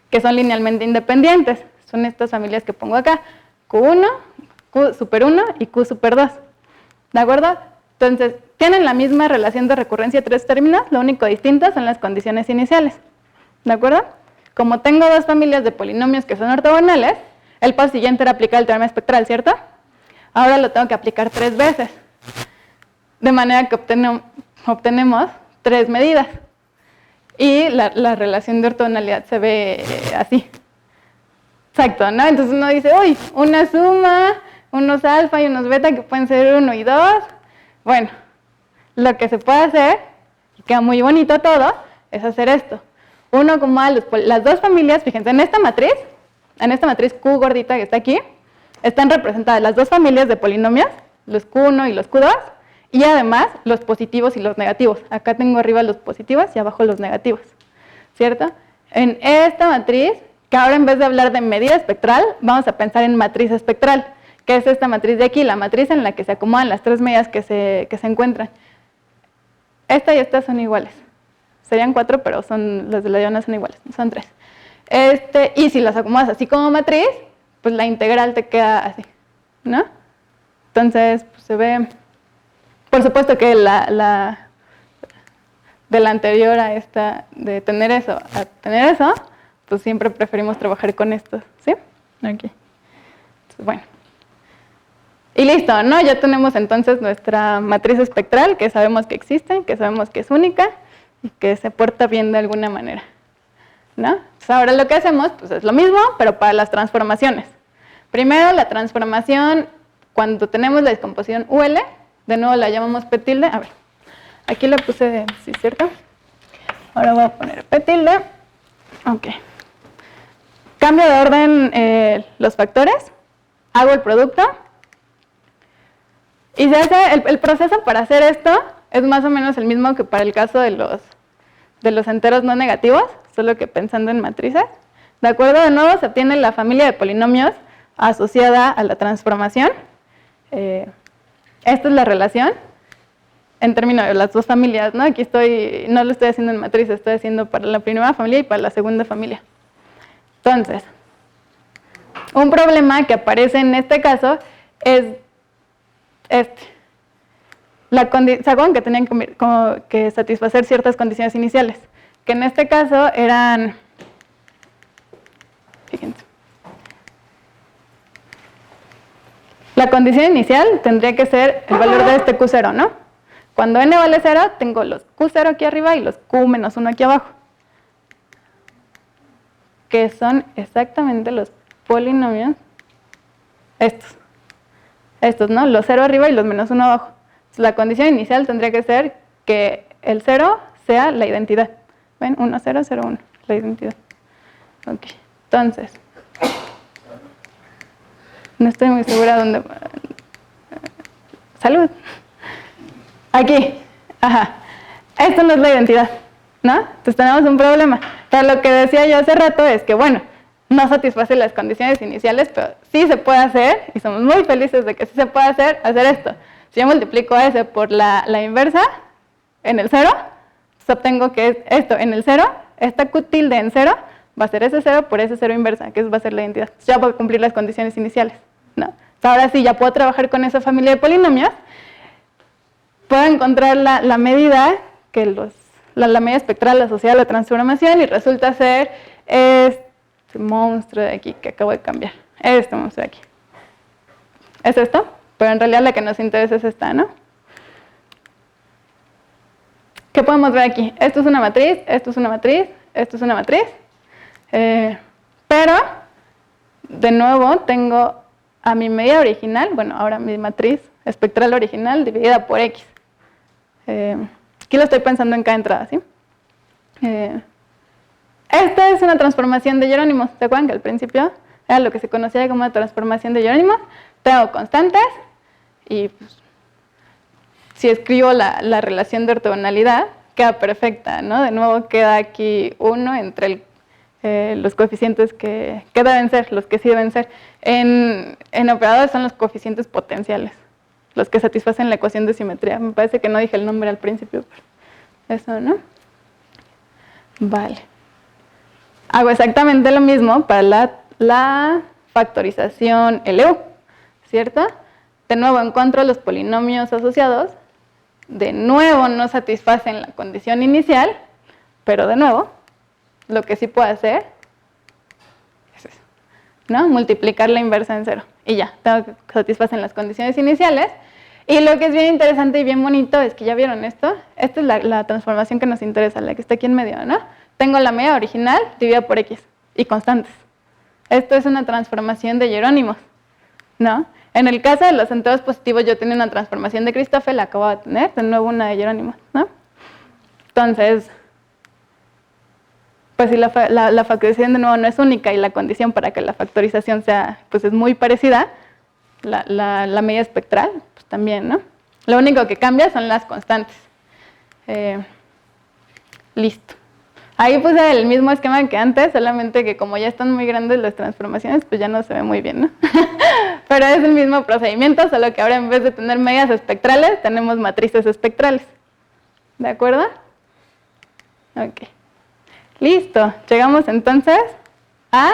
Speaker 2: que son linealmente independientes. Son estas familias que pongo acá, Q1, Q super 1 y Q super 2, ¿de acuerdo? Entonces, tienen la misma relación de recurrencia de tres términos, lo único distinto son las condiciones iniciales, ¿de acuerdo? Como tengo dos familias de polinomios que son ortogonales, el paso siguiente era aplicar el teorema espectral, ¿cierto? Ahora lo tengo que aplicar 3 veces, de manera que obtenemos 3 medidas. Y la relación de ortogonalidad se ve así. Exacto, ¿no? Entonces uno dice, uy, una suma, unos alfa y unos beta que pueden ser 1 y 2. Bueno, lo que se puede hacer, y queda muy bonito todo, es hacer esto. Uno como las dos familias, fíjense, en esta matriz Q gordita que está aquí, están representadas las dos familias de polinomios, los Q1 y los Q2, y además los positivos y los negativos. Acá tengo arriba los positivos y abajo los negativos, ¿cierto? En esta matriz, que ahora en vez de hablar de medida espectral, vamos a pensar en matriz espectral, que es esta matriz de aquí, la matriz en la que se acomodan las 3 medidas que se encuentran. Esta y esta son iguales. Serían 4, pero las de la diagonal son iguales, son 3. Y si las acomodas así como matriz, pues la integral te queda así, ¿no? Entonces, pues se ve, por supuesto que de la anterior a esta, de tener eso a tener eso, pues siempre preferimos trabajar con esto, ¿sí? Aquí. Entonces, bueno. Y listo, ¿no? Ya tenemos entonces nuestra matriz espectral, que sabemos que existe, que sabemos que es única y que se porta bien de alguna manera, ¿no? Entonces ahora lo que hacemos pues es lo mismo, pero para las transformaciones. Primero la transformación, cuando tenemos la descomposición UL, de nuevo la llamamos P tilde. A ver, aquí le puse, sí, ¿cierto? Ahora voy a poner P tilde. Ok. Cambio de orden los factores, hago el producto. Y se hace, el proceso para hacer esto es más o menos el mismo que para el caso de los enteros no negativos, solo que pensando en matrices. ¿De acuerdo? De nuevo se obtiene la familia de polinomios asociada a la transformación. Esta es la relación en términos de las dos familias, ¿no? Aquí no lo estoy haciendo en matrices, estoy haciendo para la primera familia y para la segunda familia. Entonces, un problema que aparece en este caso es ¿se acuerdan que tenían que satisfacer ciertas condiciones iniciales? Que en este caso eran, fíjense, la condición inicial tendría que ser el valor de este Q0, ¿no? Cuando n vale 0, tengo los Q0 aquí arriba y los Q menos 1 aquí abajo, que son exactamente los polinomios, estos, ¿no? Los 0 arriba y los menos 1 abajo. Entonces, la condición inicial tendría que ser que el 0 sea la identidad. ¿Ven? 1, 0, 0, 1, la identidad. Ok, entonces, no estoy muy segura dónde. Salud. Aquí, ajá. Esto no es la identidad, ¿no? Entonces tenemos un problema. Pero lo que decía yo hace rato es que, bueno, no satisface las condiciones iniciales, pero sí se puede hacer, y somos muy felices de que sí se puede hacer esto. Si yo multiplico a S por la inversa en el 0, pues obtengo que es esto en el 0, esta Q tilde en 0 va a ser ese 0 por ese 0 inversa, que va a ser la identidad. Entonces ya voy a cumplir las condiciones iniciales, ¿no? Entonces ahora sí, ya puedo trabajar con esa familia de polinomios, puedo encontrar la medida, la medida espectral asociada a la transformación, y resulta ser este monstruo de aquí que acabo de cambiar. Este monstruo de aquí. Es esto, pero en realidad la que nos interesa es esta, ¿no? ¿Qué podemos ver aquí? Esto es una matriz, esto es una matriz, Esto es una matriz. Pero, de nuevo, tengo a mi medida original, bueno, ahora mi matriz espectral original dividida por X. Aquí lo estoy pensando en cada entrada, ¿sí? Esta es una transformación de Jerónimos. ¿Se acuerdan que al principio era lo que se conocía como una transformación de Jerónimos? Tengo constantes y pues, si escribo la relación de ortogonalidad, queda perfecta, ¿no? De nuevo queda aquí 1 entre los coeficientes que deben ser, los que sí deben ser. En operadores son los coeficientes potenciales, los que satisfacen la ecuación de simetría. Me parece que no dije el nombre al principio, pero eso, ¿no? Vale. Hago exactamente lo mismo para la factorización LU, ¿cierto? De nuevo encuentro los polinomios asociados. De nuevo no satisfacen la condición inicial, pero de nuevo, lo que sí puedo hacer es eso, ¿no? Multiplicar la inversa en 0. Y ya, satisfacen las condiciones iniciales. Y lo que es bien interesante y bien bonito es que ya vieron esto. Esta es la transformación que nos interesa, la que está aquí en medio, ¿no? Tengo la medida original dividida por X y constantes. Esto es una transformación de Jerónimos, ¿no? En el caso de los enteros positivos yo tenía una transformación de Christoffel, la acabo de tener, de nuevo una de Jerónimos, ¿no? Entonces, pues si la factorización de nuevo no es única y la condición para que la factorización sea, pues es muy parecida, la medida espectral, pues también, ¿no? Lo único que cambia son las constantes. Listo. Ahí puse el mismo esquema que antes, solamente que como ya están muy grandes las transformaciones, pues ya no se ve muy bien, ¿no? Pero es el mismo procedimiento, solo que ahora en vez de tener medias espectrales, tenemos matrices espectrales. ¿De acuerdo? Ok. Listo. Llegamos entonces a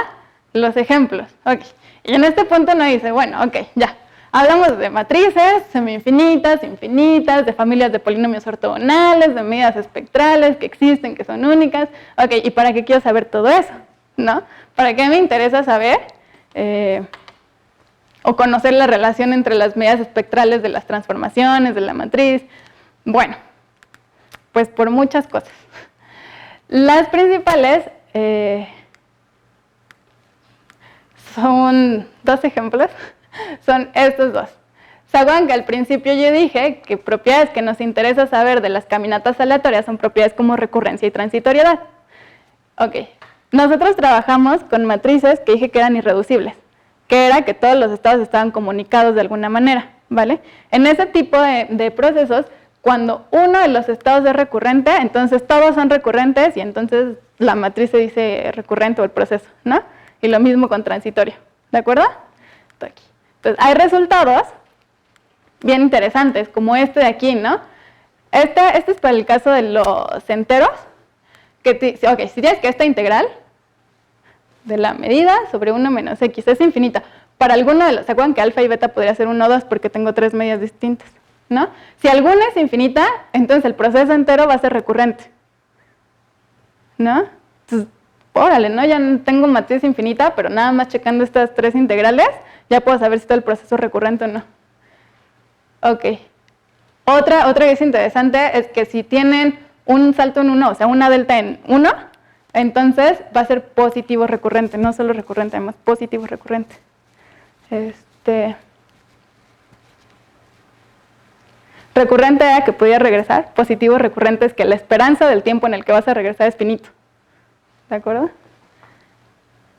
Speaker 2: los ejemplos. Ok. Y en este punto nos dice, bueno, ok, ya. Hablamos de matrices semi-infinitas, infinitas, de familias de polinomios ortogonales, de medidas espectrales que existen, que son únicas. Ok, ¿y para qué quiero saber todo eso? ¿No? ¿Para qué me interesa saber o conocer la relación entre las medidas espectrales de las transformaciones, de la matriz? Bueno, pues por muchas cosas. Las principales son dos ejemplos. Son estos dos. ¿Se acuerdan que al principio yo dije que propiedades que nos interesa saber de las caminatas aleatorias son propiedades como recurrencia y transitoriedad? Ok. Nosotros trabajamos con matrices que dije que eran irreducibles, que era que todos los estados estaban comunicados de alguna manera, ¿vale? En ese tipo de procesos, cuando uno de los estados es recurrente, entonces todos son recurrentes y entonces la matriz se dice recurrente o el proceso, ¿no? Y lo mismo con transitorio, ¿de acuerdo? Aquí. Entonces, hay resultados bien interesantes, como este de aquí, ¿no? Este es para el caso de los enteros, que ok, si tienes que esta integral de la medida sobre 1 menos x es infinita. Para alguno de los, ¿se acuerdan que alfa y beta podría ser 1 o 2 porque tengo 3 medidas distintas? ¿No? Si alguna es infinita, entonces el proceso entero va a ser recurrente, ¿no? Entonces, órale, ¿no? Ya no tengo matriz infinita, pero nada más checando estas 3 integrales, ya puedo saber si todo el proceso es recurrente o no. Ok. Otra que es interesante es que si tienen un salto en 1, o sea, una delta en 1, entonces va a ser positivo recurrente, no solo recurrente, además positivo recurrente. Recurrente era que podía regresar, positivo recurrente es que la esperanza del tiempo en el que vas a regresar es finito. ¿De acuerdo?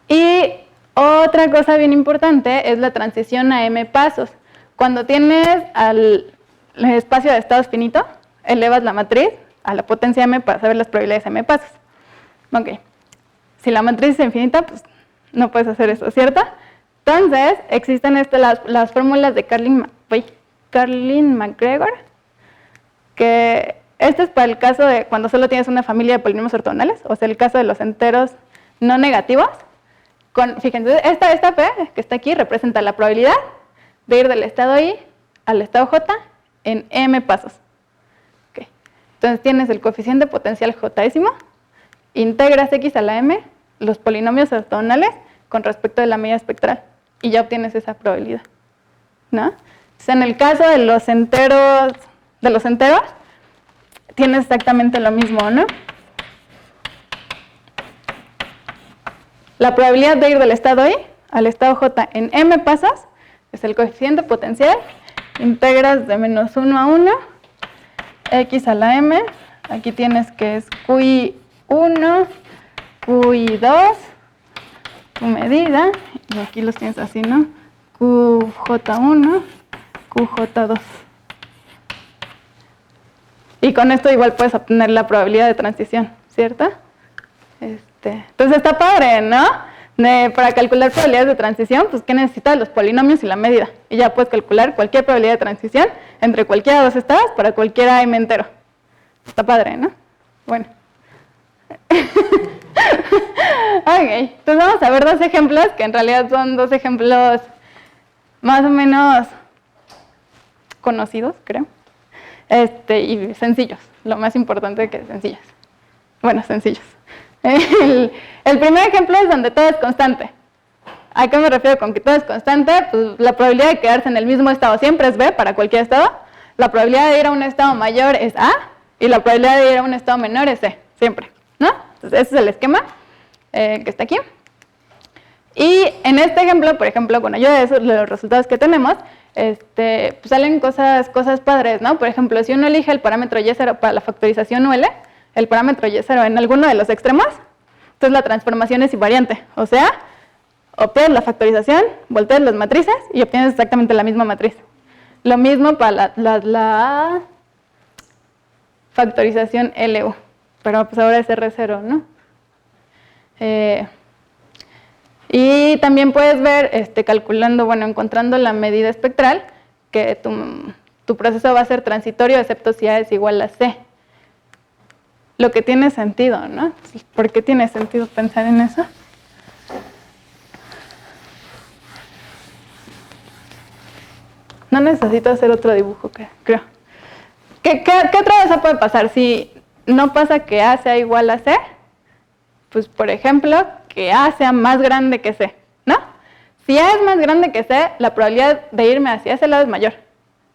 Speaker 2: Y otra cosa bien importante es la transición a m pasos. Cuando tienes el espacio de estados finito, elevas la matriz a la potencia m para saber las probabilidades m pasos. Ok. Si la matriz es infinita, pues no puedes hacer eso, ¿cierto? Entonces, existen las fórmulas de Carlin McGregor, que esto es para el caso de cuando solo tienes una familia de polinomios ortogonales, o sea, el caso de los enteros no negativos. Fíjense, esta P que está aquí representa la probabilidad de ir del estado I al estado J en m pasos. Okay. Entonces tienes el coeficiente potencial J-ésimo, integras x a la m, los polinomios ortogonales con respecto de la medida espectral, y ya obtienes esa probabilidad, ¿no? Entonces, en el caso de los enteros, tienes exactamente lo mismo, ¿no? La probabilidad de ir del estado I al estado J en m pasos es el coeficiente potencial. Integras de menos 1 a 1, x a la m. Aquí tienes que es QI1, QI2, tu medida. Y aquí los tienes así, ¿no? QJ1, QJ2. Y con esto igual puedes obtener la probabilidad de transición, ¿cierto? Entonces está padre, ¿no? Para calcular probabilidades de transición, pues ¿qué necesitas? Los polinomios y la medida. Y ya puedes calcular cualquier probabilidad de transición entre cualquiera de los estados para cualquier m entero. Está padre, ¿no? Bueno. Ok, entonces vamos a ver dos ejemplos, que en realidad son dos ejemplos más o menos conocidos, creo. Y sencillos, lo más importante que sencillos. Bueno, sencillos. El primer ejemplo es donde todo es constante. ¿A qué me refiero con que todo es constante? Pues la probabilidad de quedarse en el mismo estado siempre es B para cualquier estado. La probabilidad de ir a un estado mayor es A y la probabilidad de ir a un estado menor es C, siempre, ¿no? Entonces ese es el esquema que está aquí. Y en este ejemplo, por ejemplo, con ayuda de los resultados que tenemos, pues salen cosas padres, ¿no? Por ejemplo, si uno elige el parámetro Y0 para la factorización UL, el parámetro Y0 en alguno de los extremos, entonces la transformación es invariante. O sea, obtienes la factorización, volteas las matrices y obtienes exactamente la misma matriz. Lo mismo para la factorización LU, pero pues ahora es R0, ¿no? Y también puedes ver, calculando, bueno, encontrando la medida espectral, que tu proceso va a ser transitorio, excepto si A es igual a C. Lo que tiene sentido, ¿no? ¿Por qué tiene sentido pensar en eso? No necesito hacer otro dibujo, creo. ¿Qué otra cosa puede pasar? Si no pasa que A sea igual a C, pues por ejemplo, que A sea más grande que C, ¿no? Si A es más grande que C, la probabilidad de irme hacia ese lado es mayor,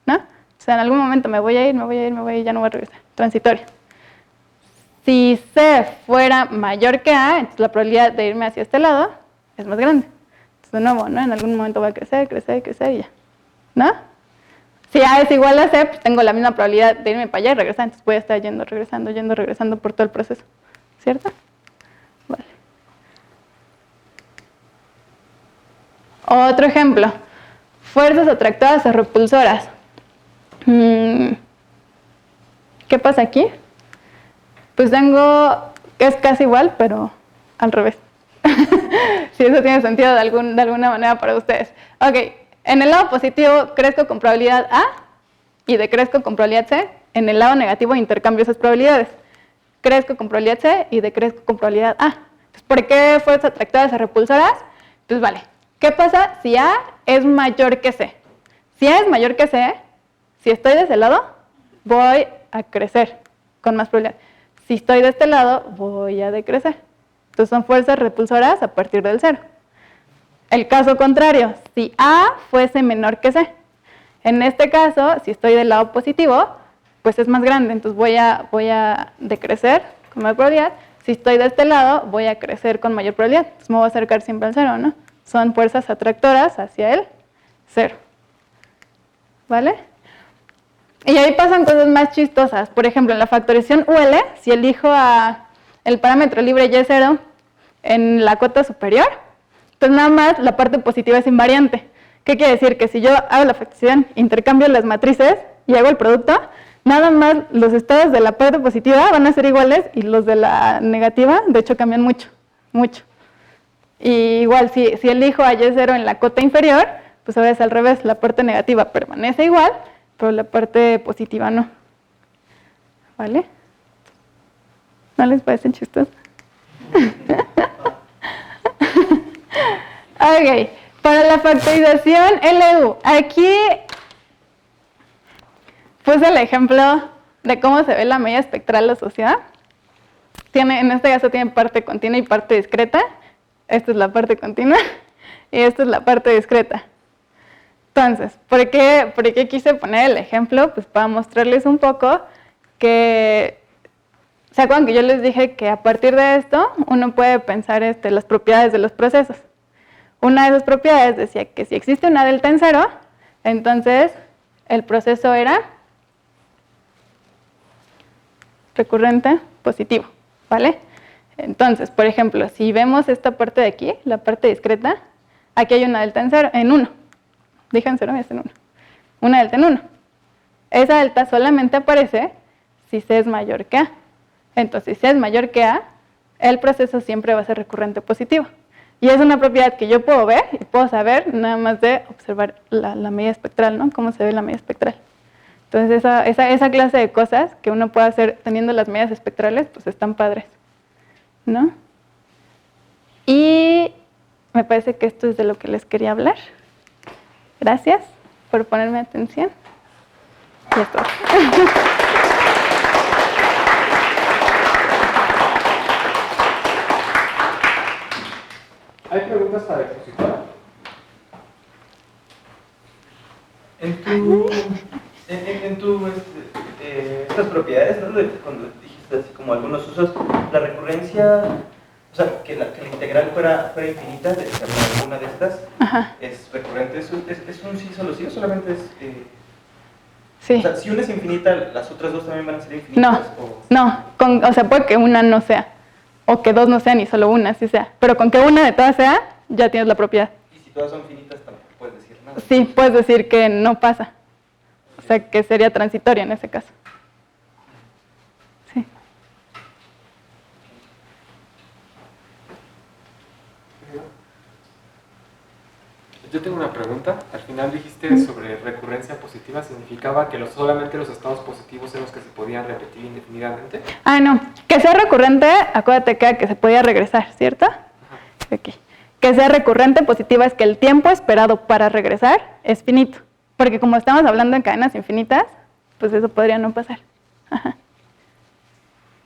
Speaker 2: ¿no? O sea, en algún momento me voy a ir, ya no voy a regresar. Transitorio. Si C fuera mayor que A, entonces la probabilidad de irme hacia este lado es más grande. Entonces, de nuevo, ¿no? En algún momento va a crecer y ya, ¿no? Si A es igual a C, pues tengo la misma probabilidad de irme para allá y regresar, entonces voy a estar regresando por todo el proceso, ¿cierto? Vale. Otro ejemplo, fuerzas atractoras o repulsoras. ¿Qué pasa aquí? Pues tengo, es casi igual, pero al revés. Si eso tiene sentido de alguna manera para ustedes. Ok, en el lado positivo crezco con probabilidad A y decrezco con probabilidad C. En el lado negativo intercambio esas probabilidades. Crezco con probabilidad C y decrezco con probabilidad A. Entonces, ¿por qué fuerzas atractoras o repulsoras? Pues vale, ¿qué pasa si A es mayor que C? Si A es mayor que C, si estoy de ese lado, voy a crecer con más probabilidad. Si estoy de este lado, voy a decrecer. Entonces son fuerzas repulsoras a partir del 0. El caso contrario, si A fuese menor que C. En este caso, si estoy del lado positivo, pues es más grande, entonces voy a decrecer con mayor probabilidad. Si estoy de este lado, voy a crecer con mayor probabilidad. Entonces me voy a acercar siempre al 0, ¿no? Son fuerzas atractoras hacia el 0. ¿Vale? Y ahí pasan cosas más chistosas. Por ejemplo, en la factorización UL, si elijo el parámetro libre Y0 en la cota superior, entonces nada más la parte positiva es invariante. ¿Qué quiere decir? Que si yo hago la factorización, intercambio las matrices y hago el producto, nada más los estados de la parte positiva van a ser iguales y los de la negativa, de hecho, cambian mucho, mucho. Y igual, si elijo a Y0 en la cota inferior, pues ahora es al revés, la parte negativa permanece igual, pero la parte positiva no. ¿Vale? ¿No les parece chistoso? Ok, para la factorización LU, aquí puse el ejemplo de cómo se ve la medida espectral asociada. En este caso tiene parte continua y parte discreta. Esta es la parte continua y esta es la parte discreta. Entonces, ¿por qué quise poner el ejemplo? Pues para mostrarles un poco que ¿Se acuerdan que yo les dije que a partir de esto uno puede pensar las propiedades de los procesos? Una de esas propiedades decía que si existe una delta en cero, entonces el proceso era recurrente positivo, ¿vale? Entonces, por ejemplo, si vemos esta parte de aquí, la parte discreta, aquí hay una delta en 1. Dije en 0 y es en 1. Una delta en 1. Esa delta solamente aparece si C es mayor que A. Entonces, si C es mayor que A, el proceso siempre va a ser recurrente positivo. Y es una propiedad que yo puedo ver y puedo saber nada más de observar la medida espectral, ¿no? Cómo se ve la medida espectral. Entonces, esa clase de cosas que uno puede hacer teniendo las medidas espectrales, pues están padres, ¿no? Y me parece que esto es de lo que les quería hablar. Gracias por ponerme atención. Y esto.
Speaker 1: ¿Hay preguntas para la expositora?
Speaker 5: Estas propiedades, ¿no? Cuando dijiste así como algunos usos, la recurrencia, o sea, que la integral fuera infinita, de alguna de estas,
Speaker 2: Ajá.
Speaker 5: es recurrente, es un sí solo sí, o solamente es...
Speaker 2: Sí.
Speaker 5: O sea, si una es infinita, ¿las otras dos también van a ser infinitas?
Speaker 2: No, o sea, puede que una no sea, o que dos no sean y solo una sí sea, pero con que una de todas sea, ya tienes la propiedad.
Speaker 5: Y si todas son finitas, tampoco puedes decir nada.
Speaker 2: Sí, puedes decir que no pasa, o sea, que sería transitoria en ese caso. Sí.
Speaker 1: Yo tengo una pregunta. Al final dijiste sobre recurrencia positiva, ¿significaba que solamente los estados positivos eran los que se podían repetir indefinidamente?
Speaker 2: Ah, no. Que sea recurrente, acuérdate que se podía regresar, ¿cierto? Aquí. Que sea recurrente positiva es que el tiempo esperado para regresar es finito. Porque como estamos hablando en cadenas infinitas, pues eso podría no pasar. Ajá.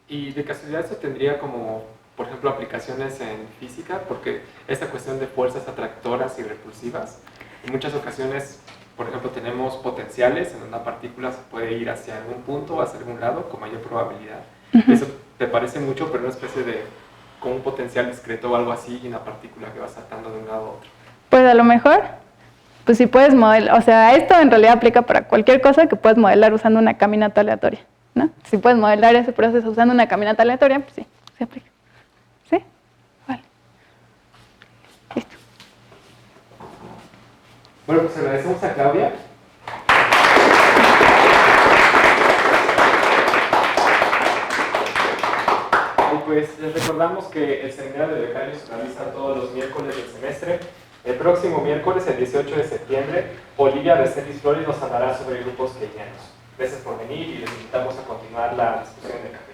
Speaker 1: Y de casualidad eso tendría como, por ejemplo, aplicaciones en física, porque esta cuestión de fuerzas atractoras y repulsivas, en muchas ocasiones, por ejemplo, tenemos potenciales en donde una partícula se puede ir hacia algún punto o hacia algún lado con mayor probabilidad. Eso te parece mucho, pero una especie de, con un potencial discreto o algo así, y una partícula que va saltando de un lado a otro.
Speaker 2: Pues a lo mejor, pues si puedes modelar, o sea, esto en realidad aplica para cualquier cosa que puedes modelar usando una caminata aleatoria, ¿no? Si puedes modelar ese proceso usando una caminata aleatoria, pues sí, se aplica. ¿Sí? Vale. Listo.
Speaker 1: Bueno, pues agradecemos a Claudia. Y pues les recordamos que el seminario de becarios se realiza todos los miércoles del semestre. El próximo miércoles, el 18 de septiembre, Olivia Recetis Flores nos hablará sobre grupos keynesianos. Gracias por venir y les invitamos a continuar la discusión de café.